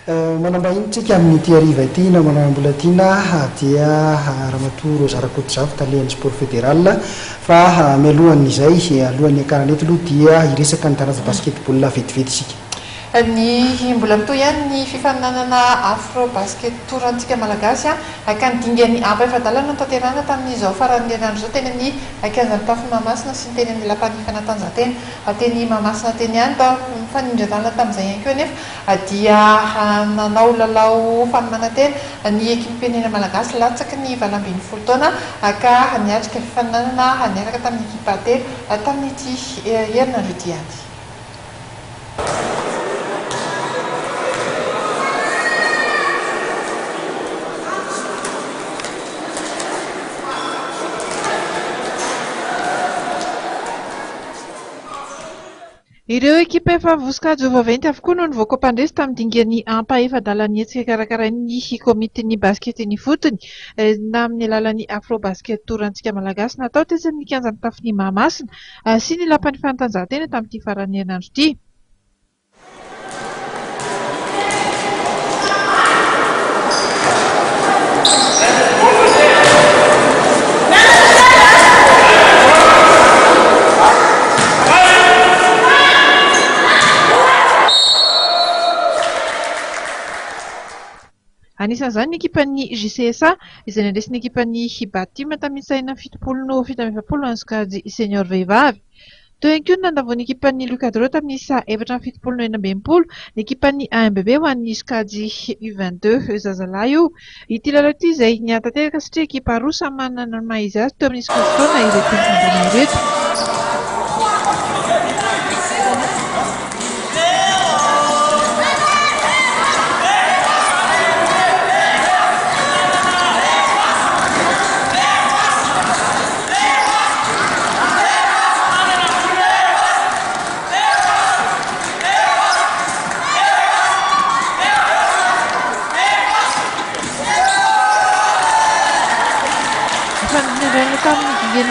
manambahiny tsika amin'ity hariva ity na manambola tiana dia Ramatoa Rosa Rakotomanga talian'ny sport fédéral fa mialohan'izay alohan'ny akarana eto aloha dia iresaka ny taranja basketball vetivety isika. Ny mbola mitoy ihany ny fifaninanana Afro Basket Tour antsika malagasy ka nidingan'ny ampaefadalana tanterana tamin'izao faran'ny herinandro zao teny amin'ny kianjan'ny tafy Mahamasina sy ny teny amin'ny lapan'ny fanatanjahantena teny Mahamasina teny ihany fanindran-dalana tamin'izay ihany koa nefa dia nanao lalao fanomanantena ny ekipam-pirenena malagasy latsaky ny 20 taona ka niatrika fifaninanana niaraka tamin'ny ekipa telo tamin'ity herinandro ity ihany. Ireo ekipa efa vosikajy vaventy avokoa no nivoaka mpandresy tamin'ny dingan'ny ampaefadalan'ny hetsika karakarain'ny komitin'ny basketiny fotony na amin'ny alalan'ny Afro Basket Tour antsika malagasy natao tezy amin'ny kianjan'ny tafin'ny Mahamasina sy ny lapan'ny fanatanjahantena tamin'ity faran'ny herinandro ity. Anisan'izany ny ekipan'ny JCSA izay nandresy ny ekipan'ny Hibatima tamin'ny saina 70-70 any sokajy senior vehivavy. Teo ihany koa ny nandavon'ny ekipan'ny Lucadro tamin'ny isa 470-90, ny ekipan'ny AMBB ho an'ny sokajy U22 zazalahy io. Ity lalao ity izay niatanteraka satria ekipa roa samy manana ny maha izy azy teo amin'ny sokajy foana ireto ny ireto.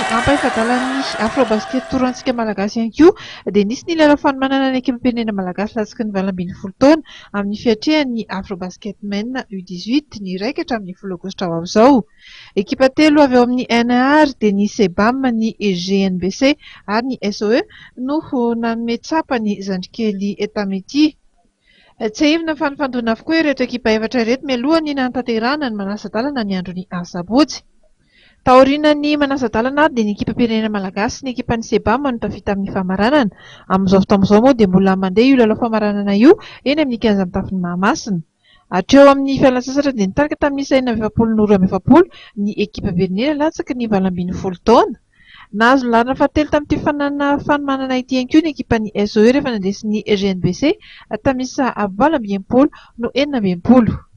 Ampaefadalan'ny Afro Basket Tour antsika malagasy ihany koa dia nisy ny lalao fanomanana ny ekipam-pirenena malagasy latsaky ny 20 taona amin'ny fiatrehan'ny Afro Basket Men U18 ny raikatra amin'ny 10 aogositra ho amin'izao. Ekipa telo avy eo amin'ny NAR dia ny Sebam, ny GNBC ary ny SOE no nanome tsapa ny zandrikely etamety. Tsy aivina fa nifandona avokoa ireto ekipa efatra ireto mialohan'ny nantanterahana ny manasadalana ny andron'ny asabotsy. Taorian'ny manasadalana dia ny ekipam-pirenena malagasy ny ekipan'ny Sebam no tafita amin'ny famaranana. Amin'izao fotoan'izao moa dia mbola mandeha io lalao famaranana io eny amin'ny kianjan'ny tafin'ny Mahamasina. Hatreo amin'ny fialan-tsasatra dia nitarika tamin'ny isa 990 ny ekipam-pirenena latsaky ny 20 taona. Nahazo lalina fahatelo tamin'ity fanomanana ity ihany koa ny ekipan'ny SOE rehefa nandresy ny GNBC tamin'ny isa 20 no 90.